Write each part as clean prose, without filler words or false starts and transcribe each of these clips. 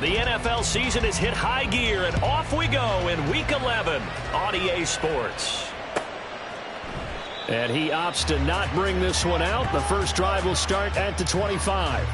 The NFL season has hit high gear, and off we go in Week 11 on EA Sports. And he opts to not bring this one out. The first drive will start at the 25.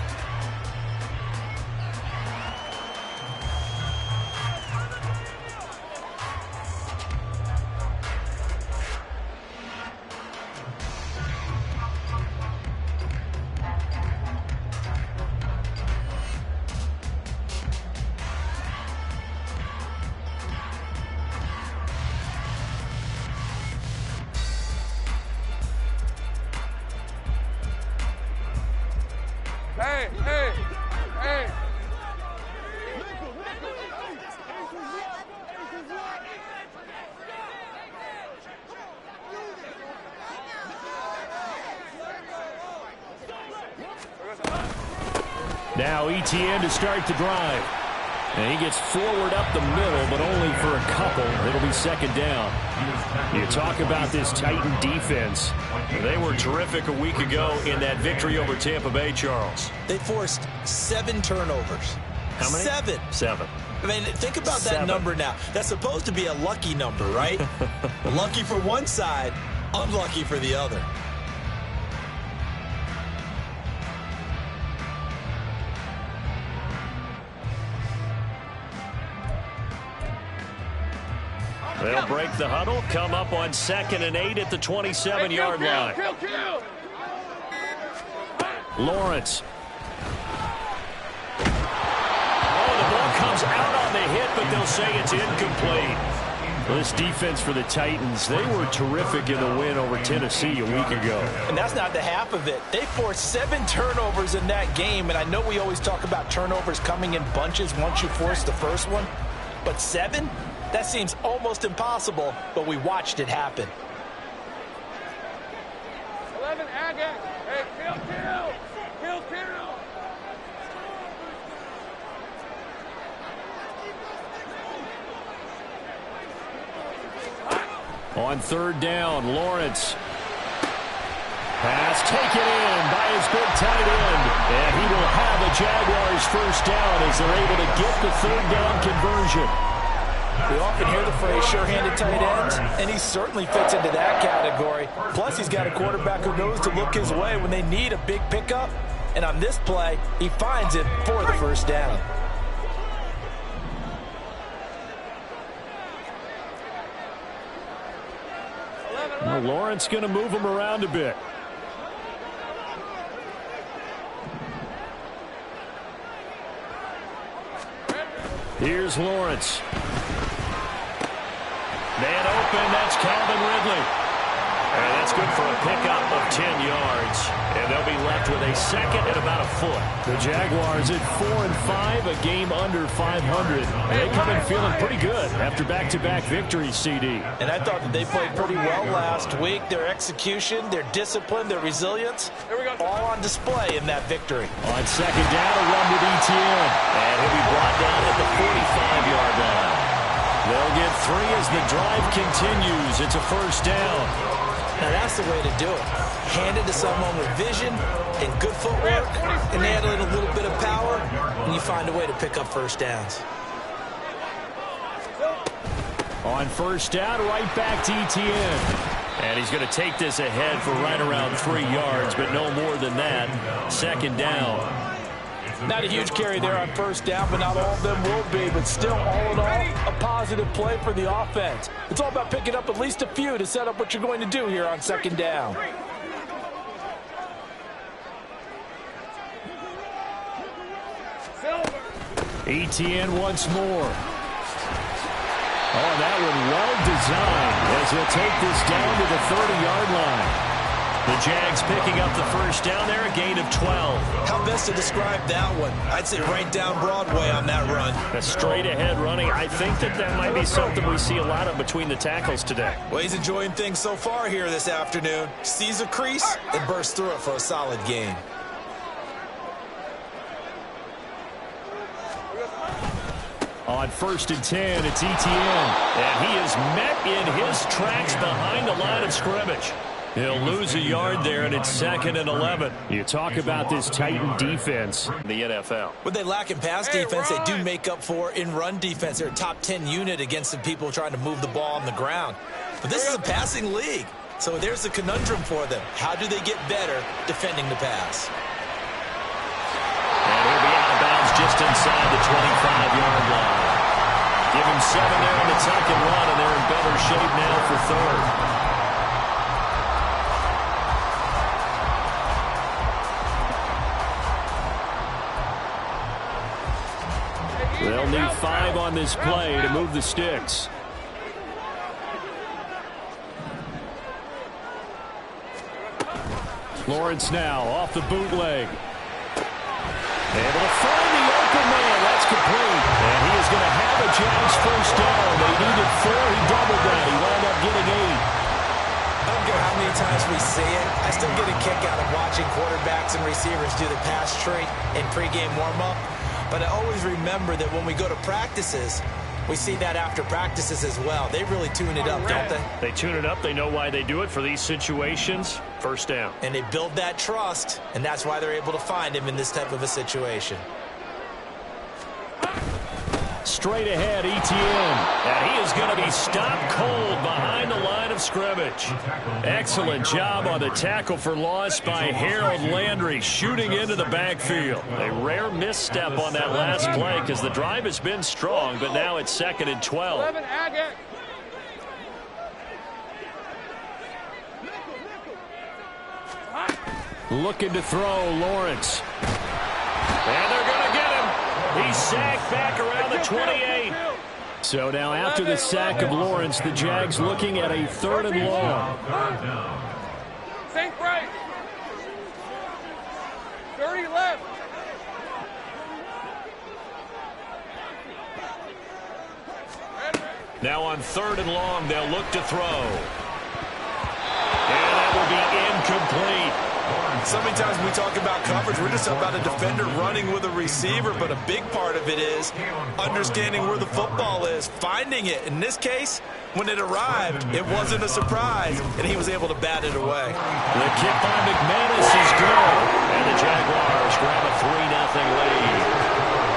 Now ETN to start the drive. And he gets forward up the middle, but only for a couple. It'll be second down. You talk about this Titan defense. They were terrific a week ago in that victory over Tampa Bay, Charles. They forced 7 turnovers. How many? 7. 7. I mean, think about that number now. That's supposed to be a lucky number, right? Lucky for one side, unlucky for the other. They'll break the huddle, come up on 2nd and 8 at the 27-yard line. Lawrence. Oh, the ball comes out on the hit, but they'll say it's incomplete. Well, this defense for the Titans, they were terrific in the win over Tennessee a week ago. And that's not the half of it. They forced 7 turnovers in that game, and I know we always talk about turnovers coming in bunches once you force the first one, but 7? That seems almost impossible, but we watched it happen. 11, Agate. Hey, kill. On 3rd down, Lawrence. Pass taken in by his big tight end. And he will have a Jaguars first down as they're able to get the 3rd down conversion. We often hear the phrase sure-handed tight ends, and he certainly fits into that category. Plus, he's got a quarterback who knows to look his way when they need a big pickup. And on this play, he finds it for the first down. Well, Lawrence going to move him around a bit. Here's Lawrence. Man open, that's Calvin Ridley. And that's good for a pickup of 10 yards. And they'll be left with a 2nd and about a foot. The Jaguars at 4-5, a game under 500. They come in feeling pretty good after back-to-back victories, CD. And I thought that they played pretty well last week. Their execution, their discipline, their resilience, all on display in that victory. On 2nd down, a run with ETN. And he'll be brought down at the 45-yard line. They'll get 3 as the drive continues. It's a first down. Now that's the way to do it. Hand it to someone with vision and good footwork, and add in a little bit of power, and you find a way to pick up first downs. On 1st down, right back to ETN. And he's going to take this ahead for right around 3 yards, but no more than that. 2nd down. Not a huge carry there on 1st down, but not all of them will be. But still, all in all, a positive play for the offense. It's all about picking up at least a few to set up what you're going to do here on 2nd down. ETN once more. Oh, that one well designed as he'll take this down to the 30-yard line. The Jags picking up the first down there, a gain of 12. How best to describe that one? I'd say right down Broadway on that run. A straight-ahead running. I think that might be something we see a lot of between the tackles today. Well, he's enjoying things so far here this afternoon. Sees a crease and bursts through it for a solid gain. On 1st and 10, it's ETN. And he is met in his tracks behind the line of scrimmage. He'll lose a yard there, and it's 2nd and 11. You talk about this Titan defense in the NFL. What they lack in pass defense, they do make up for in run defense. They're a top 10 unit against the people trying to move the ball on the ground. But this is a passing league, so there's a conundrum for them. How do they get better defending the pass? And he'll be out of bounds just inside the 25-yard line. Give him 7 there on the tuck and run, and they're in better shape now for 3rd. They'll need 5 on this play to move the sticks. Lawrence now off the bootleg. Able to find the open man. That's complete. And he is going to have a Jags first down. They needed 4. He doubled that. He wound up getting 8. I don't care how many times we see it. I still get a kick out of watching quarterbacks and receivers do the pass tree in pregame warm-up. But I always remember that when we go to practices, we see that after practices as well. They really tune it up, don't they? They tune it up. They know why they do it for these situations. First down. And they build that trust, and that's why they're able to find him in this type of a situation. Straight ahead, Etienne. And he is going to be stopped cold behind the line of scrimmage. Excellent job on the tackle for loss by Harold Landry, shooting into the backfield. A rare misstep on that last play because the drive has been strong, but now it's 2nd and 12. 11 Agate. Looking to throw, Lawrence. And they're going to get him. He's sacked back around the 28. So now after the sack of Lawrence, the Jags looking at a 3rd and long. Think right. 30 left. Now on 3rd and long, they'll look to throw. And that will be incomplete. So many times when we talk about coverage, we're just about a defender running with a receiver, but a big part of it is understanding where the football is, finding it. In this case, when it arrived, it wasn't a surprise, and he was able to bat it away. The kick by McManus is good, and the Jaguars grab a 3-0 lead.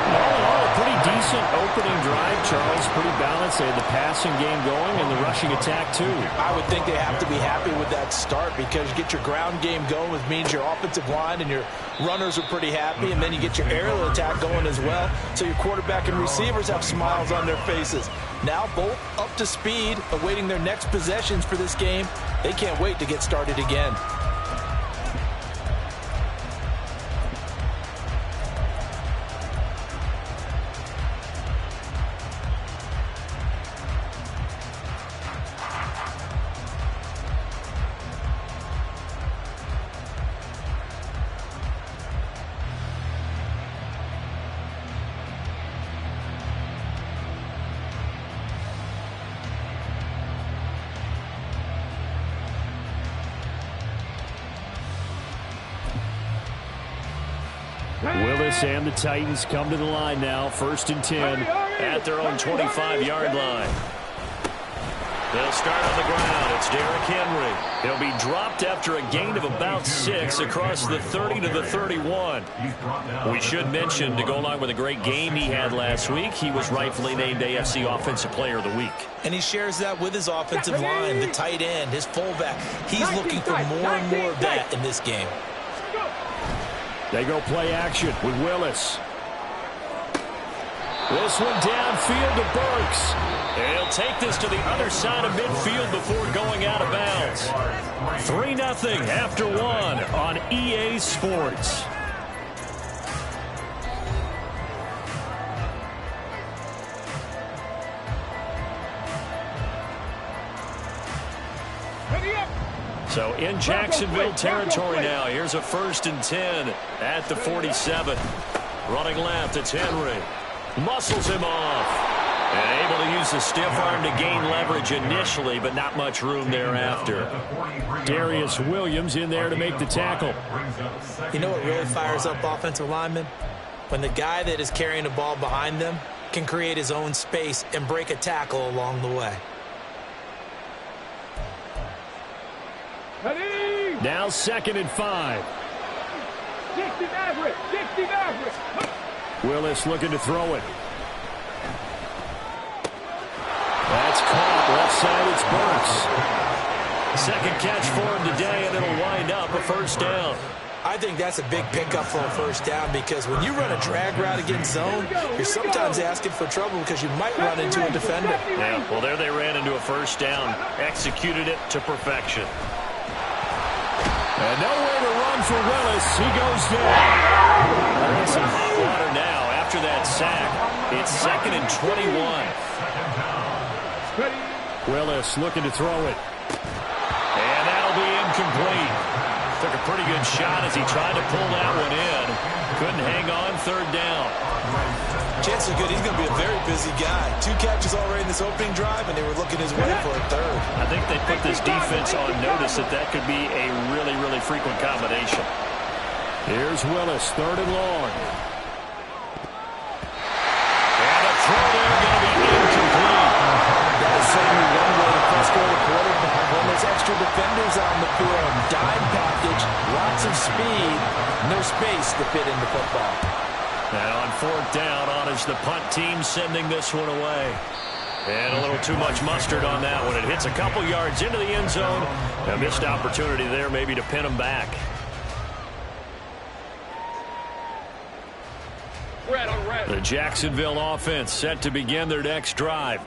All in all, a pretty decent opening drive, Charles. Pretty balanced. They had the passing game going and the rushing attack, too. I would think they have to be happy with that start because you get your ground game going, which means your offensive line and your runners are pretty happy, and then you get your aerial attack going as well. So your quarterback and receivers have smiles on their faces. Now both up to speed, awaiting their next possessions for this game. They can't wait to get started again. Willis and the Titans come to the line now. 1st and 10 at their own 25-yard line. They'll start on the ground. It's Derrick Henry. He'll be dropped after a gain of about 6 across the 30 to the 31. We should mention, to go along with a great game he had last week, he was rightfully named AFC Offensive Player of the Week. And he shares that with his offensive line, the tight end, his fullback. He's looking for more and more of that in this game. They go play action with Willis. This one downfield to Burks. And he'll take this to the other side of midfield before going out of bounds. 3-0 after 1 on EA Sports. So in Jacksonville territory now. Here's a 1st and 10 at the 47. Running left, it's Henry. Muscles him off. And able to use the stiff arm to gain leverage initially, but not much room thereafter. Darius Williams in there to make the tackle. You know what really fires up offensive linemen? When the guy that is carrying the ball behind them can create his own space and break a tackle along the way. Now 2nd and 5. 60 Maverick. 60 Maverick. Willis looking to throw it. That's caught. Left side, it's Burks. Second catch for him today, and it'll wind up a first down. I think that's a big pickup for a first down because when you run a drag route against zone, you're sometimes asking for trouble because you might run into a defender. Yeah, well, there they ran into a first down. Executed it to perfection. And nowhere to run for Willis. He goes down. They're in some hot water now after that sack. It's 2nd and 21. Willis looking to throw it. And that'll be incomplete. Took a pretty good shot as he tried to pull that one in. Couldn't hang on, 3rd down. Chances are good he's going to be a very busy guy. 2 catches already in this opening drive, and they were looking his way for a 3rd. I think they put this defense on notice that that could be a really, really frequent combination. Here's Willis, 3rd and long. And a throw there going to be incomplete. That is certainly one way to frustrate a quarterback when there's extra defenders on the field. Dime package, lots of speed, no space to fit in the football. And on 4th down, on is the punt team sending this one away. And a little too much mustard on that one. It hits a couple yards into the end zone. A missed opportunity there maybe to pin them back. The Jacksonville offense set to begin their next drive.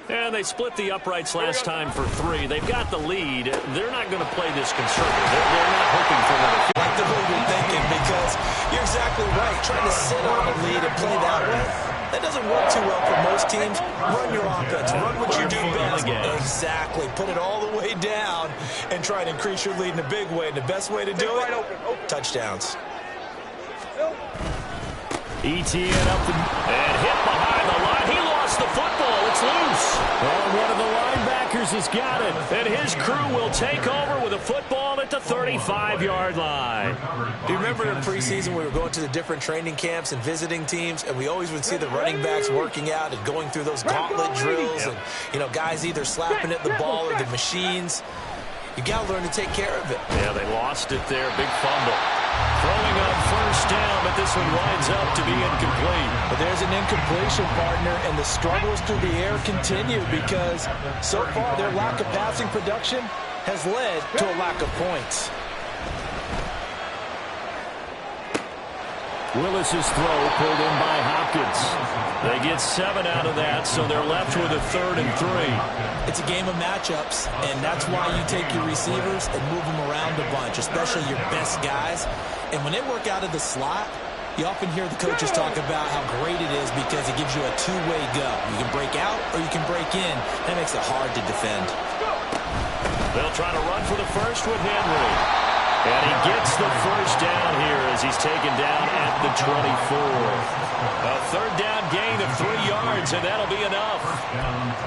And they split the uprights last time for 3. They've got the lead. They're not going to play this conservative. They're not hoping for another. I like the way you're thinking because you're exactly right. Trying to sit on a lead and play that way, that doesn't work too well for most teams. Run your offense. Run what you do best. Exactly. Put it all the way down and try to increase your lead in a big way. And the best way to do it, touchdowns. ETN up and hit behind the line. He lost the football. It's loose. Well, one of the linebackers has got it. And his crew will take over with a football at the 35-yard line. Do you remember in preseason we were going to the different training camps and visiting teams, and we always would see the running backs working out and going through those gauntlet drills and, you know, guys either slapping at the ball or the machines. You got to learn to take care of it. Yeah, they lost it there. Big fumble. Throwing on 1st down, but this one winds up to be incomplete. But there's an incompletion, partner, and the struggles through the air continue because so far their lack of passing production has led to a lack of points. Willis's throw pulled in by Hopkins. They get 7 out of that, so they're left with a 3rd and 3. It's a game of matchups, and that's why you take your receivers and move them around a bunch, especially your best guys. And when they work out of the slot, you often hear the coaches talk about how great it is because it gives you a two-way go. You can break out or you can break in. That makes it hard to defend. They'll try to run for the first with Henry. And he gets the first down here as he's taken down at the 24. A 3rd down gain of 3 yards, and that'll be enough.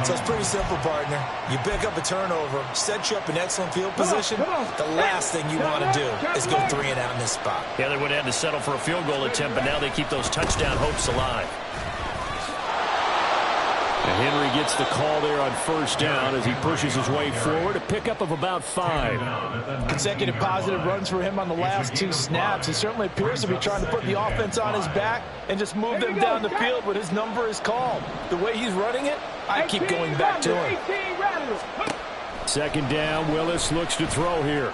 So it's pretty simple, partner. You pick up a turnover, set you up in excellent field position. The last thing you want to do is go 3 and out in this spot. Yeah, they would have had to settle for a field goal attempt, but now they keep those touchdown hopes alive. And Henry gets the call there on 1st down as he pushes his way forward. A pickup of about 5. Consecutive positive runs for him on the last 2 snaps. He certainly appears to be trying to put the offense on his back and just move them down the field when his number is called. The way he's running it, I keep going back to him. 2nd down, Willis looks to throw here.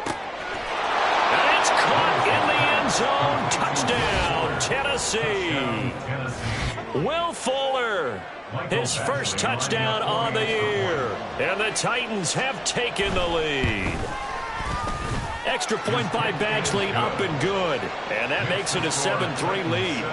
And it's caught in the end zone. Touchdown, Tennessee. Will Fuller, his first touchdown on the year. And the Titans have taken the lead. Extra point by Badgley, up and good. And that makes it a 7-3 lead.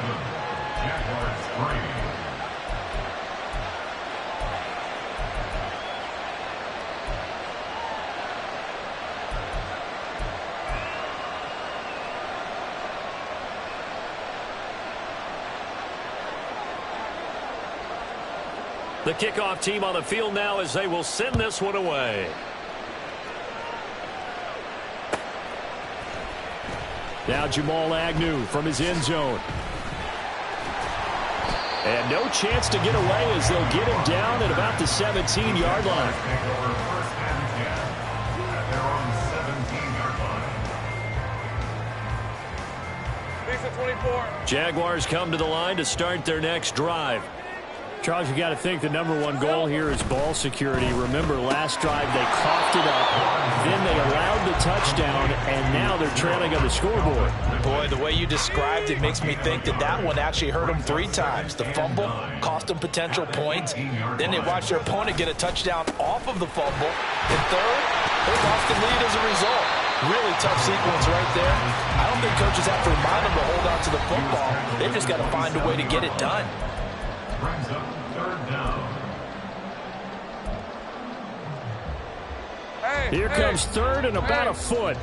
The kickoff team on the field now as they will send this one away. Now Jamal Agnew from his end zone. And no chance to get away as they'll get him down at about the 17-yard line. Jaguars come to the line to start their next drive. Charles, you got to think the #1 goal here is ball security. Remember, last drive they coughed it up, then they allowed the touchdown, and now they're trailing on the scoreboard. Boy, the way you described it makes me think that that one actually hurt them 3 times. The fumble cost them potential points. Then they watched their opponent get a touchdown off of the fumble. And third, they lost the lead as a result. Really tough sequence right there. I don't think coaches have to remind them to hold on to the football. They've just got to find a way to get it done. Brings up 3rd down. Here comes 3rd and about a foot.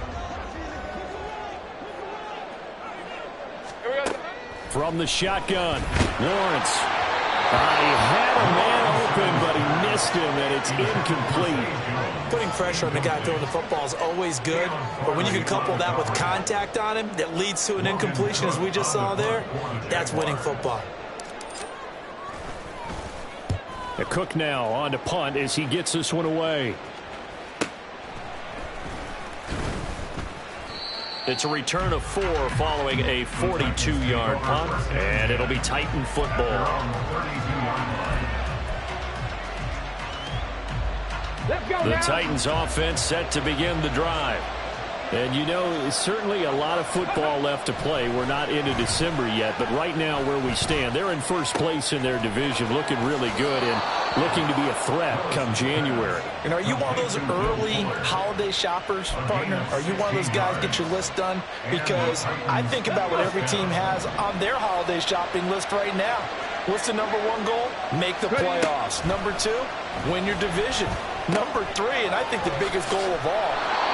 From the shotgun, Lawrence. He had a man open, but he missed him, and it's incomplete. Putting pressure on the guy throwing the football is always good, but when you can couple that with contact on him that leads to an incompletion, as we just saw there, that's winning football. The Cook now on to punt as he gets this one away. It's a return of 4 following a 42-yard punt, and it'll be Titan football. The Titans offense set to begin the drive. And you know, certainly a lot of football left to play. We're not into December yet, but right now where we stand, they're in first place in their division, looking really good and looking to be a threat come January. And are you one of those early holiday shoppers, partner? Are you one of those guys get your list done? Because I think about what every team has on their holiday shopping list right now. What's the #1 goal? Make the playoffs. #2, win your division. #3, and I think the biggest goal of all,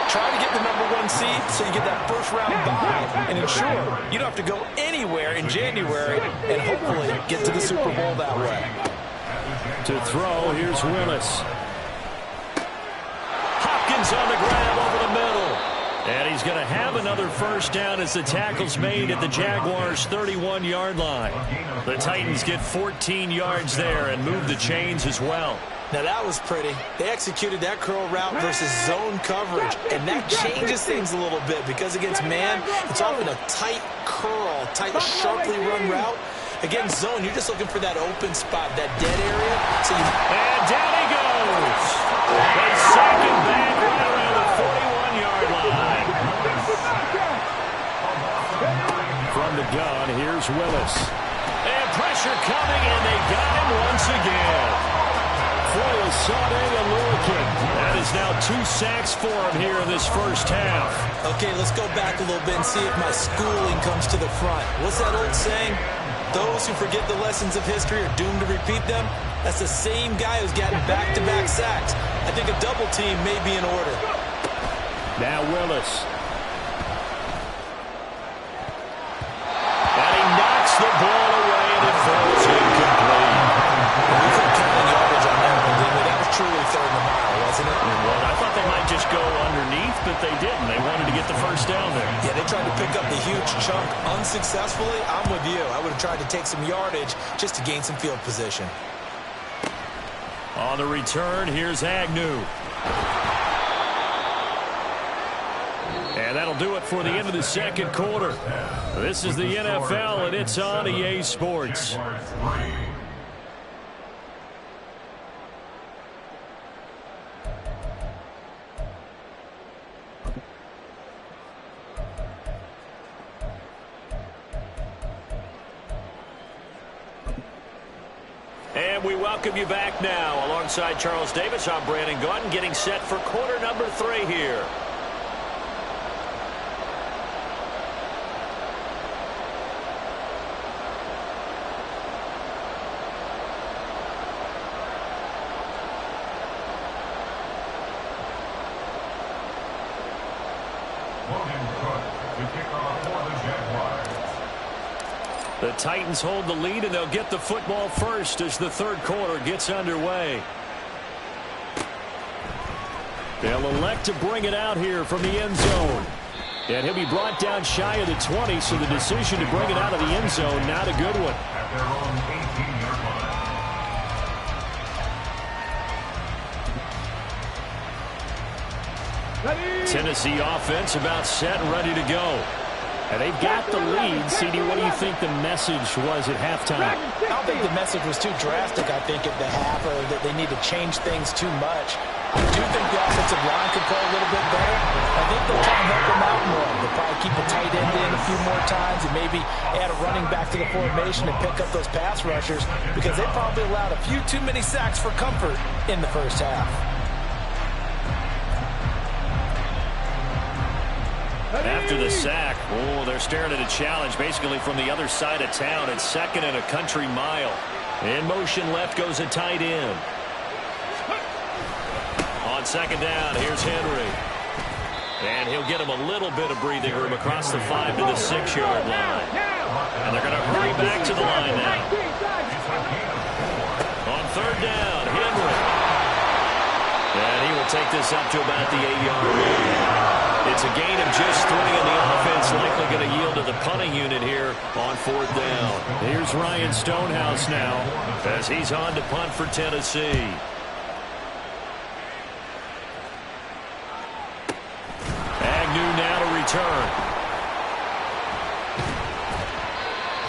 try to get the #1 seed so you get that first-round bye and ensure you don't have to go anywhere in January and hopefully get to the Super Bowl that way. To throw, here's Willis. Hopkins on the grab over the middle. And he's going to have another first down as the tackle's made at the Jaguars' 31-yard line. The Titans get 14 yards there and move the chains as well. Now that was pretty. They executed that curl route versus zone coverage, and that changes things a little bit because against man, it's often a tight curl, tight, sharply run route. Against zone, you're just looking for that open spot, that dead area. And down he goes. They sack him back right around the 41-yard line. From the gun, here's Willis. And pressure coming, and they got him once again. That is now 2 sacks for him here in this first half. Okay, let's go back a little bit and see if my schooling comes to the front. What's that old saying? Those who forget the lessons of history are doomed to repeat them. That's the same guy who's gotten back-to-back sacks. I think a double team may be in order. Now Willis. And he knocks the ball away, and it falls incomplete. We couldn't count the yardage on that one, didn't we? That was truly third in the mile, wasn't it? Well, I thought they might just go underneath, but they didn't. They wanted to get the first down there. Yeah, they tried to pick up the huge chunk unsuccessfully. I'm with you. I would have tried to take some yardage just to gain some field position. On the return, here's Agnew. And that'll do it for the end of the second quarter. This is the NFL, and it's on EA Sports. And we welcome you back now. Alongside Charles Davis, I'm Brandon Gaudin, getting set for quarter number 3 here. The Titans hold the lead, and they'll get the football first as the third quarter gets underway. They'll elect to bring it out here from the end zone. And he'll be brought down shy of the 20, so the decision to bring it out of the end zone, not a good one. Tennessee offense about set and ready to go. And they've got the lead. CD, what do you think the message was at halftime? I don't think the message was too drastic, I think, at the half, or that they need to change things too much. I do think the offensive line could play a little bit better. I think they'll try and help them out more. They'll probably keep a tight end in a few more times and maybe add a running back to the formation and pick up those pass rushers, because they probably allowed a few too many sacks for comfort in the first half. After the sack, they're staring at a challenge basically from the other side of town. It's 2nd and a country mile. In motion left goes a tight end. On 2nd down, here's Henry. And he'll get him a little bit of breathing room across the 5 to the 6-yard line. And they're going to hurry back to the line now. On 3rd down, Henry. And he will take this up to about the 8-yard line. It's a gain of just 3, and the offense likely going to yield to the punting unit here on 4th down. Here's Ryan Stonehouse now as he's on to punt for Tennessee. Agnew now to return.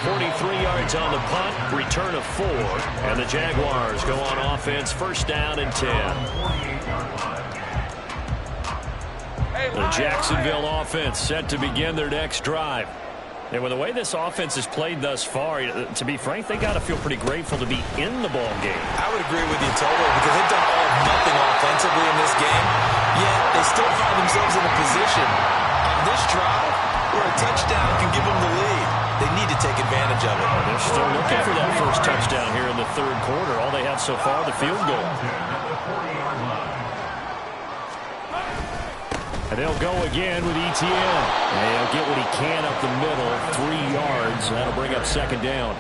43 yards on the punt, return of 4, and the Jaguars go on offense, 1st down and 10. The Jacksonville offense set to begin their next drive. And with the way this offense has played thus far, to be frank, they got to feel pretty grateful to be in the ball game. I would agree with you totally, because they've done all or nothing offensively in this game, yet they still find themselves in a position on this drive where a touchdown can give them the lead. They need to take advantage of it. They're still looking for that first touchdown here in the 3rd quarter. All they have so far, the field goal. And they'll go again with ETN. And he'll get what he can up the middle, 3 yards. That'll bring up 2nd down.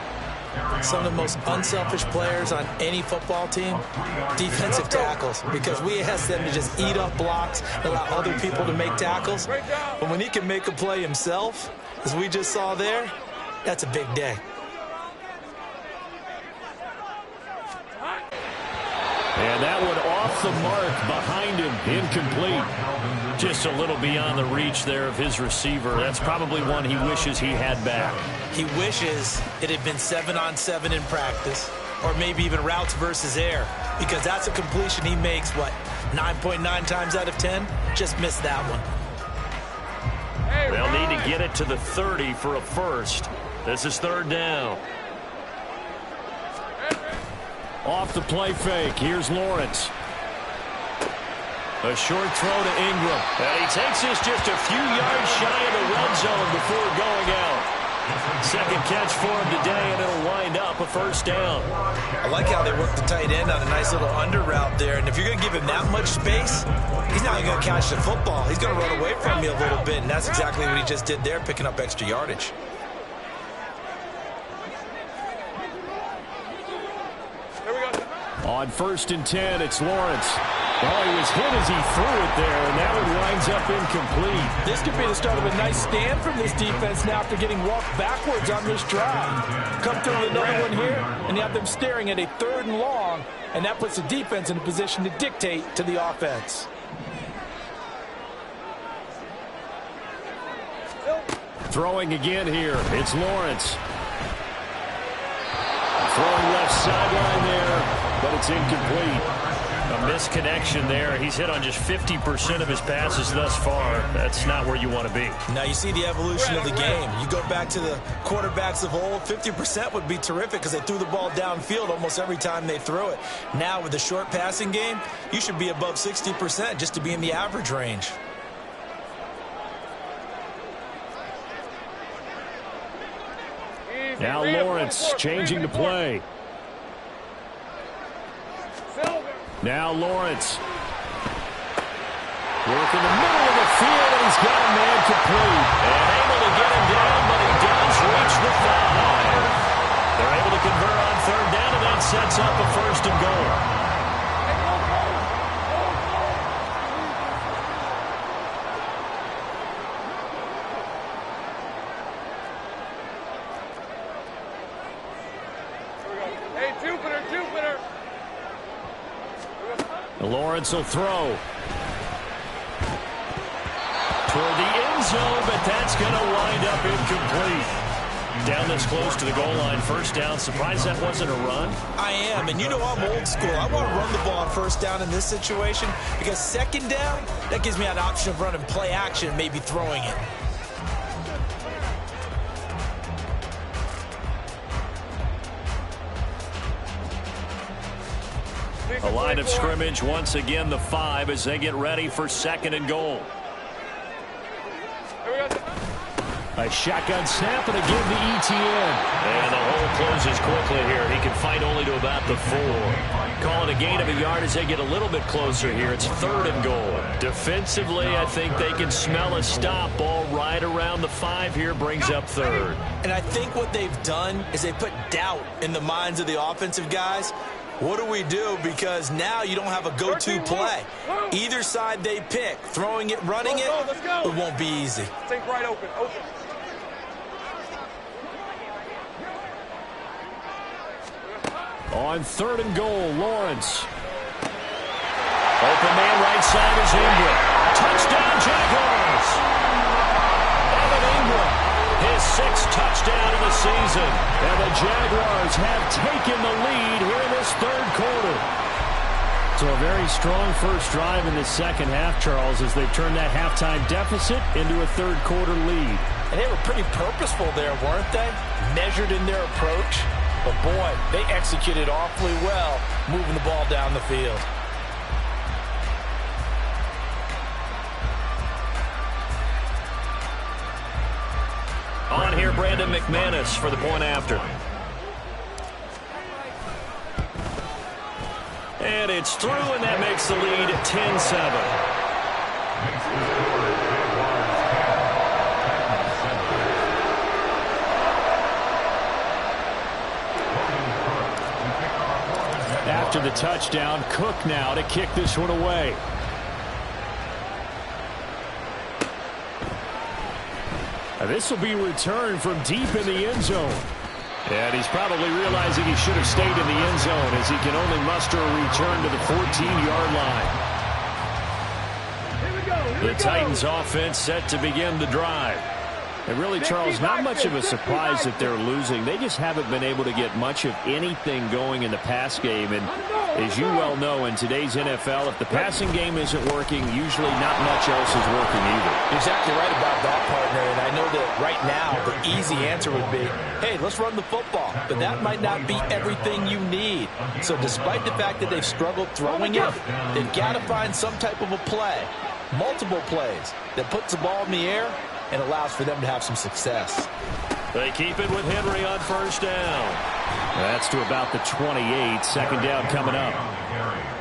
Some of the most unselfish players on any football team, defensive tackles, because we ask them to just eat up blocks, allow other people to make tackles. But when he can make a play himself, as we just saw there, that's a big day. And that one off the mark behind him, incomplete. Just a little beyond the reach there of his receiver. That's probably one he wishes he had back. He wishes it had been 7-on-7 in practice, or maybe even routes versus air, because that's a completion he makes, 9.9 times out of 10? Just missed that one. They'll need to get it to the 30 for a first. This is 3rd down. Off the play fake, here's Lawrence. A short throw to Ingram. And he takes this just a few yards shy of the red zone before going out. 2nd catch for him today, and it'll wind up a 1st down. I like how they work the tight end on a nice little under route there. And if you're going to give him that much space, he's not going to catch the football. He's going to run away from you a little bit, and that's exactly what he just did there, picking up extra yardage. On 1st and 10, it's Lawrence. Well, he was hit as he threw it there, and that one winds up incomplete. This could be the start of a nice stand from this defense now after getting walked backwards on this drive. Come through with another one here, and you have them staring at a 3rd and long, and that puts the defense in a position to dictate to the offense. Throwing again here, it's Lawrence. Throwing left sideline there, but it's incomplete. A misconnection there. He's hit on just 50% of his passes thus far. That's not where you want to be. Now you see the evolution of the game. You go back to the quarterbacks of old, 50% would be terrific because they threw the ball downfield almost every time they threw it. Now with the short passing game, you should be above 60% just to be in the average range. Now Lawrence changing the play. Now Lawrence. Work in the middle of the field, and he's got a man complete. And able to get him down, but he does reach the 5. They're able to convert on 3rd down, and that sets up a 1st and goal. Lawrence will throw. Toward the end zone, but that's going to wind up incomplete. Down this close to the goal line, first down. Surprised that wasn't a run? I am, and you know I'm old school. I want to run the ball on first down in this situation because second down, that gives me an option of running play action and maybe throwing it. A line of scrimmage once again, the 5 as they get ready for second and goal. A shotgun snap and a give to ETN. And the hole closes quickly here. He can fight only to about the 4. Call it a gain of a yard as they get a little bit closer here. It's third and goal. Defensively, I think they can smell a stop. Ball right around the 5 here, brings up third. And I think what they've done is they put doubt in the minds of the offensive guys. What do we do? Because now you don't have a go-to play. Either side they pick, throwing it, running it, it won't be easy. Think right open. On third and goal, Lawrence. Open man right side is Ingram. Touchdown, Jaguars. Evan Ingram, his 6th touchdown of the season. And the Jaguars have taken the lead here in this third quarter. So a very strong first drive in the second half, Charles, as they've turned that halftime deficit into a third quarter lead. And they were pretty purposeful there, weren't they? Measured in their approach. But boy, they executed awfully well, moving the ball down the field. On here, Brandon McManus for the point after. And it's through, and that makes the lead 10-7. After the touchdown, Cook now to kick this one away. This will be returned from deep in the end zone. And he's probably realizing he should have stayed in the end zone as he can only muster a return to the 14-yard line. The Titans offense set to begin the drive. And really, Charles, not much of a surprise that they're losing. They just haven't been able to get much of anything going in the pass game. And as you well know, in today's NFL, if the passing game isn't working, usually not much else is working either. You're exactly right about that, partner. And I know that right now the easy answer would be, hey, let's run the football. But that might not be everything you need. So despite the fact that they've struggled throwing it, they've got to find some type of a play, multiple plays, that puts the ball in the air and allows for them to have some success. They keep it with Henry on first down. That's to about the 28. Second down coming up.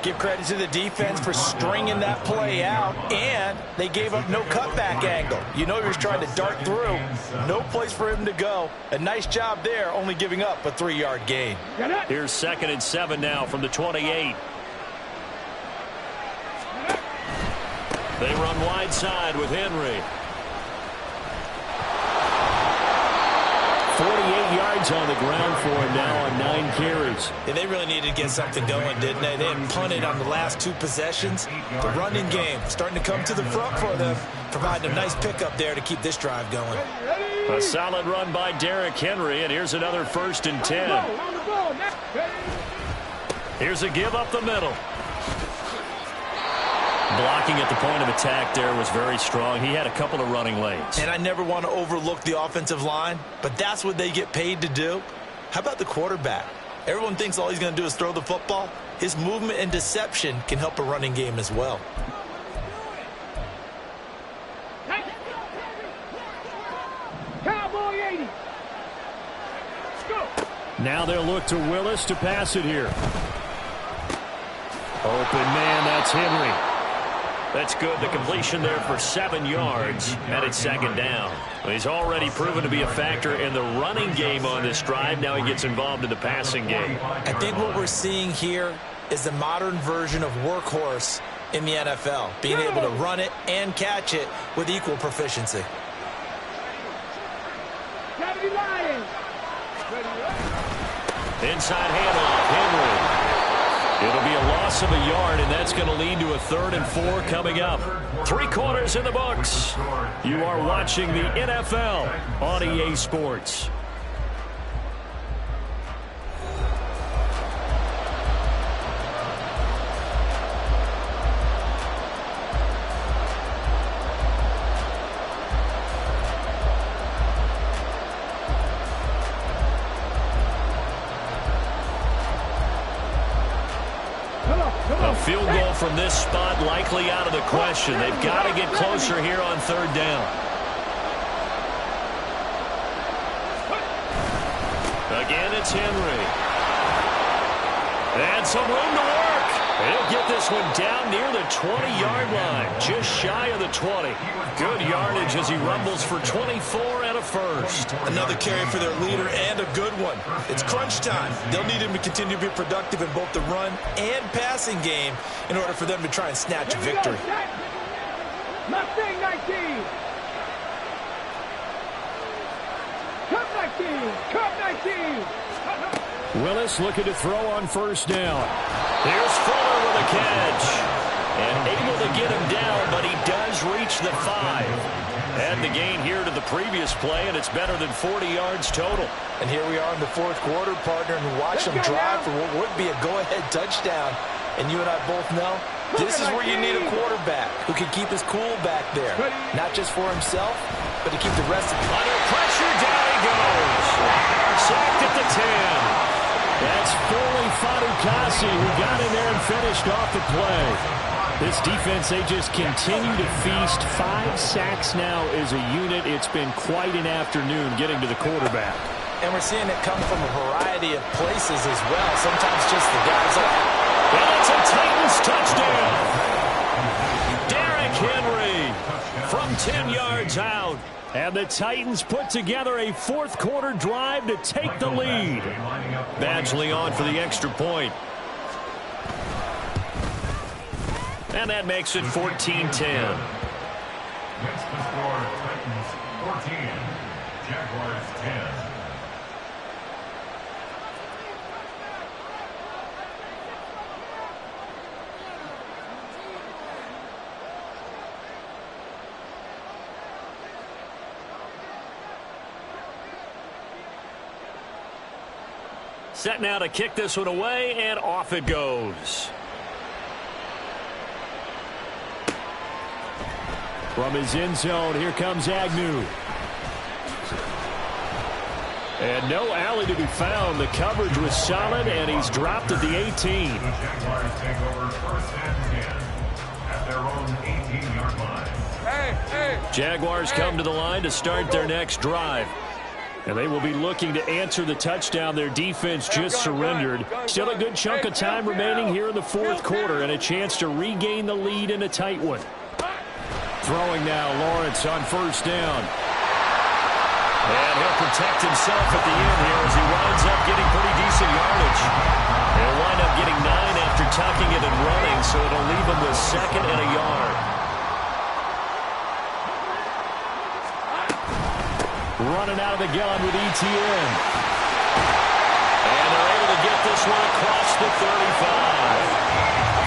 Give credit to the defense for stringing that play out, and they gave up no cutback angle. You know he was trying to dart through. No place for him to go. A nice job there, only giving up a 3-yard gain. Here's 2nd and 7 now from the 28. They run wide side with Henry. 48 yards on the ground for him now on 9 carries. And they really needed to get something going, didn't they? They had punted on the last 2 possessions. The running game starting to come to the front for them, providing a nice pickup there to keep this drive going. A solid run by Derrick Henry, and here's another 1st and 10. Here's a give up the middle. Blocking at the point of attack there was very strong. He had a couple of running lanes. And I never want to overlook the offensive line, but that's what they get paid to do. How about the quarterback? Everyone thinks all he's going to do is throw the football. His movement and deception can help a running game as well. Cowboy 80. Go. Now they'll look to Willis to pass it here. Open man, that's Henry. That's good. The completion there for 7 yards, and it's 2nd down. He's already proven to be a factor in the running game on this drive. Now he gets involved in the passing game. I think what we're seeing here is the modern version of workhorse in the NFL, being able to run it and catch it with equal proficiency. Inside handoff, Henry. It'll be a loss of a yard, and that's going to lead to a 3rd and 4 coming up. 3 quarters in the books. You are watching the NFL on EA Sports. A field goal from this spot likely out of the question. They've got to get closer here on 3rd down. Again, it's Henry. And some room to work. He'll get this one down near the 20-yard line, just shy of the 20. Good yardage as he rumbles for 24 and a first. Another carry for their leader and a good one. It's crunch time. They'll need him to continue to be productive in both the run and passing game in order for them to try and snatch a victory. Mustang 19. Cup 19. Cup 19. Willis looking to throw on 1st down. Here's Fuller with a catch. And able to get him down, but he does reach the 5. And the gain here to the previous play, and it's better than 40 yards total. And here we are in the 4th quarter, partner, and watch them drive for what would be a go-ahead touchdown. And you and I both know this is where you need a quarterback who can keep his cool back there. Not just for himself, but to keep the rest of them. Under pressure, down he goes. Sacked at the 10. That's Foley Fadukasi who got in there and finished off the play. This defense, they just continue to feast. 5 sacks now as a unit. It's been quite an afternoon getting to the quarterback. And we're seeing it come from a variety of places as well. Sometimes just the guys up. And it's a Titans touchdown. Derrick Henry from 10 yards out. And the Titans put together a 4th quarter drive to take the lead. Badgley on for the extra point. And that makes it 14-10. Next to score, Titans 14, Jaguars 10. Set now to kick this one away, and off it goes. From his end zone, here comes Agnew. And no alley to be found. The coverage was solid, and he's dropped at the 18. The Jaguars take over 1st and 10 at their own 18-yard line. Jaguars come to the line to start their next drive. And they will be looking to answer the touchdown their defense just surrendered. Still a good chunk of time remaining here in the 4th quarter and a chance to regain the lead in a tight one. Throwing now, Lawrence on 1st down. And he'll protect himself at the end here as he winds up getting pretty decent yardage. He'll wind up getting 9 after tucking it and running, so it'll leave him with 2nd and a yard. Running out of the gun with ETN. And they're able to get this one across the 35.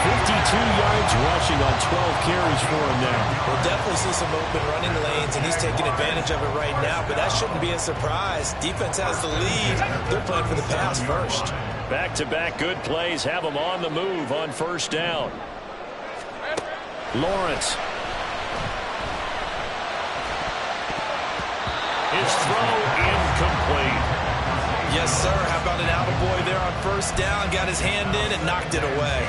52 yards rushing on 12 carries for him now. We'll definitely see some open running lanes, and he's taking advantage of it right now, but that shouldn't be a surprise. Defense has the lead. They're playing for the pass first. Back-to-back good plays have them on the move on 1st down. Lawrence. His throw incomplete. Yes, sir. How about an attaboy there on 1st down? Got his hand in and knocked it away.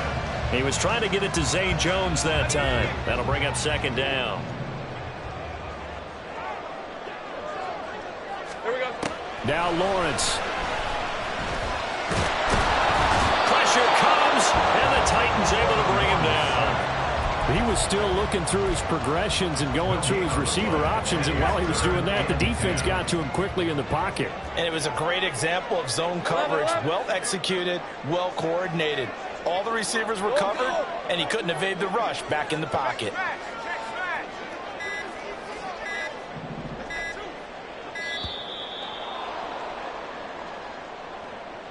He was trying to get it to Zay Jones that time. That'll bring up 2nd down. Here we go. Now Lawrence. Pressure comes, and the Titans able to bring him down. He was still looking through his progressions and going through his receiver options, and while he was doing that, the defense got to him quickly in the pocket. And it was a great example of zone coverage. Well executed, well coordinated. All the receivers were covered, and he couldn't evade the rush back in the pocket.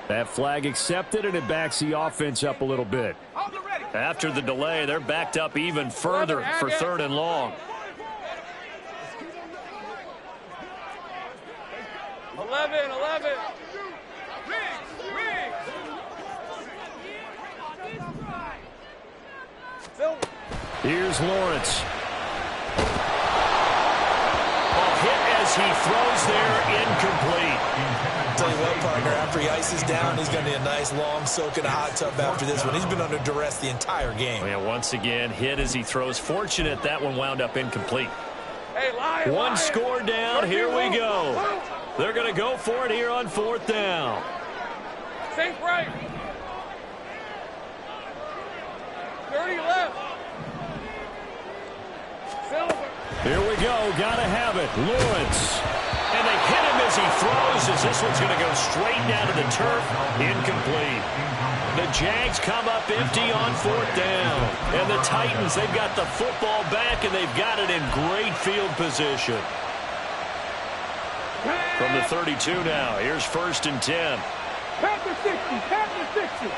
That flag accepted, and it backs the offense up a little bit. After the delay, they're backed up even further for 3rd and long. 11. Here's Lawrence. Hit as he throws there, incomplete. Tell you what, partner, after he ices down, he's going to need a nice long soak in a hot tub after this one. He's been under duress the entire game. Yeah, once again, hit as he throws. Fortunate that one wound up incomplete. Hey, One score down. Here we go. They're going to go for it here on 4th down. Safe right. 30 left. Silver. Here we go. Got to have it. Lawrence. And they hit him as he throws, as this one's going to go straight down to the turf. Incomplete. The Jags come up empty on 4th down. And the Titans, they've got the football back, and they've got it in great field position. From the 32 now, here's 1st and 10. Panther 60.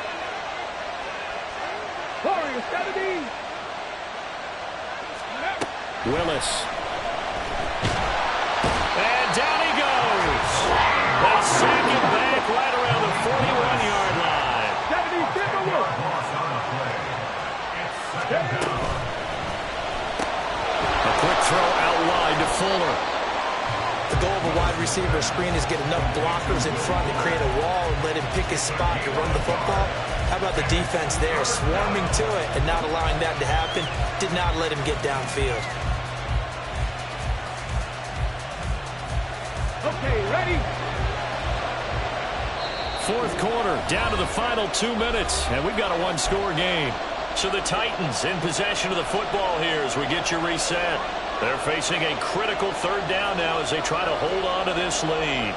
Warriors 70. Willis. And down he goes. They sack him back right around the 41-yard line. 70 Timberwolves. A quick throw out wide to Fuller. The goal of a wide receiver screen is get enough blockers in front to create a wall and let him pick his spot to run the football. How about the defense there, swarming to it and not allowing that to happen? Did not let him get downfield. Okay, ready? 4th quarter, down to the final 2 minutes, and we've got a one-score game. So the Titans in possession of the football here as we get you reset. They're facing a critical 3rd down now as they try to hold on to this lead.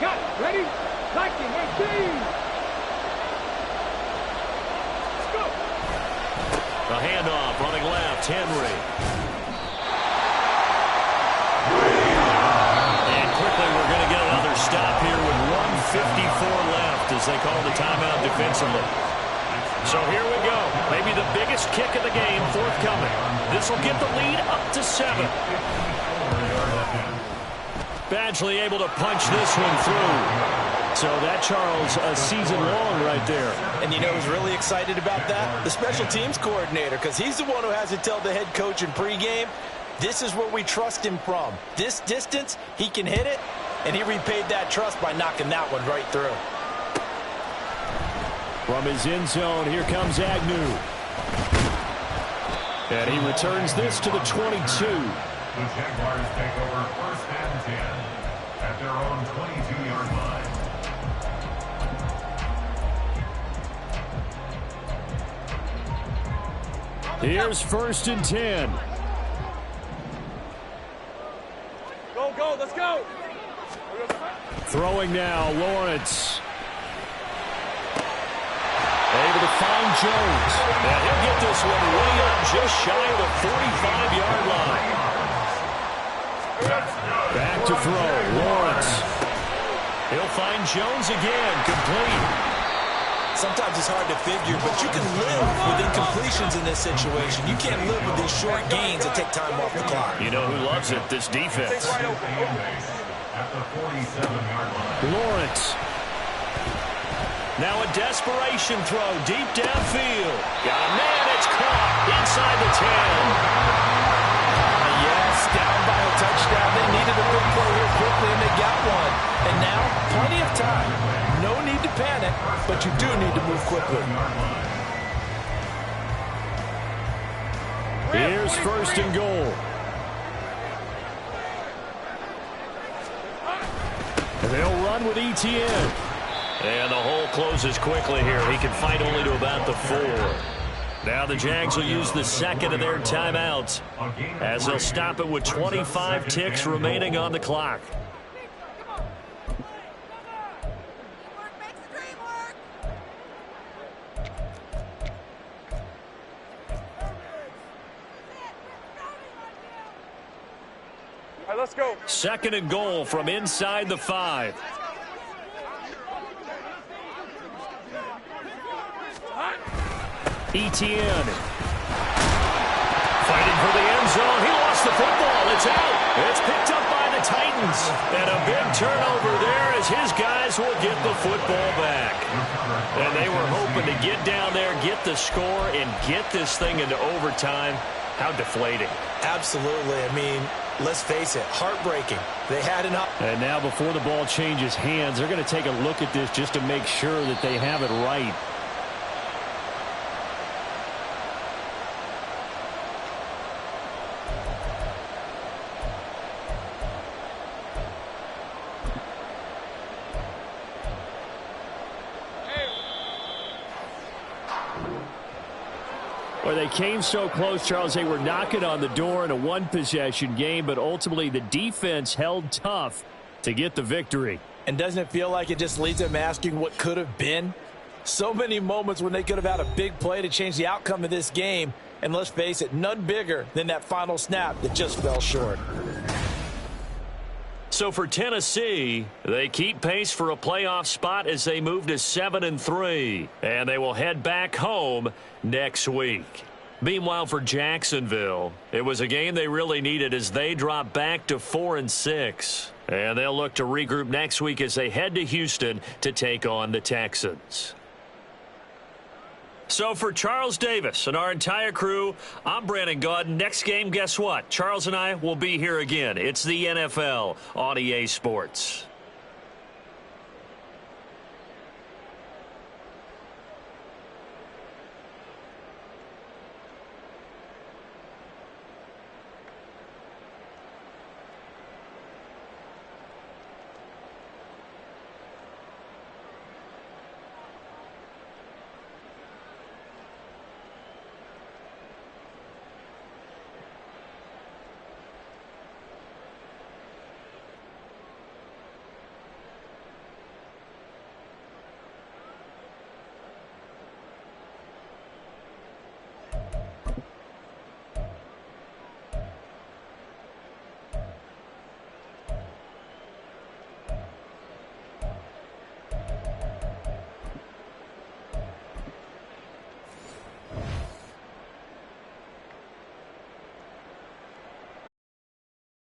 Got it. Ready? 19, 18. The handoff running left, Henry. And quickly we're going to get another stop here with 1:54 left as they call the timeout defensively. So here we go. Maybe the biggest kick of the game forthcoming. This will get the lead up to 7. Badgley able to punch this one through. So that, Charles, a season long right there. And you know who's really excited about that? The special teams coordinator, because he's the one who has to tell the head coach in pregame, this is where we trust him from. This distance, he can hit it, and he repaid that trust by knocking that one right through. From his end zone, here comes Agnew. And he returns this to the 22. The Jaguars take over 1st and 10 at their own 22-yard line. Here's 1st and 10. Go, let's go. Throwing now, Lawrence. Able to find Jones. And he'll get this one way up just shy of the 45-yard line. Back to throw, Lawrence. He'll find Jones again, complete. Sometimes it's hard to figure, but you can live with incompletions in this situation. You can't live with these short gains that take time off the clock. You know who loves it? This defense. At the 47-yard line. Lawrence. Now a desperation throw deep downfield. Got a man, it's caught inside the 10. Yes, down by a touchdown. They needed a big play here quickly, and they got one. And now, plenty of time. No need to panic, but you do need to move quickly. Here's 1st and goal. And they'll run with ETN. And the hole closes quickly here. He can fight only to about the 4. Now the Jags will use the second of their timeouts as they'll stop it with 25 ticks remaining on the clock. let's go. 2nd and goal from inside the 5. Etienne. Fighting for the end zone. He lost the football. It's out. It's picked up by the Titans. And a big turnover there as his guys will get the football back. And they were hoping to get down there, get the score, and get this thing into overtime. How deflating. Absolutely. I mean, let's face it, heartbreaking. They had an up. And now before the ball changes hands, they're going to take a look at this just to make sure that they have it right. Well, they came so close, Charles. They were knocking on the door in a one-possession game, but ultimately the defense held tough to get the victory. And doesn't it feel like it just leaves them asking what could have been? So many moments when they could have had a big play to change the outcome of this game. And let's face it, none bigger than that final snap that just fell short. So for Tennessee, they keep pace for a playoff spot as they move to 7-3. And they will head back home next week. Meanwhile, for Jacksonville, it was a game they really needed as they drop back to 4-6. And they'll look to regroup next week as they head to Houston to take on the Texans. So for Charles Davis and our entire crew, I'm Brandon Gaudin. Next game, guess what? Charles and I will be here again. It's the NFL on EA Sports.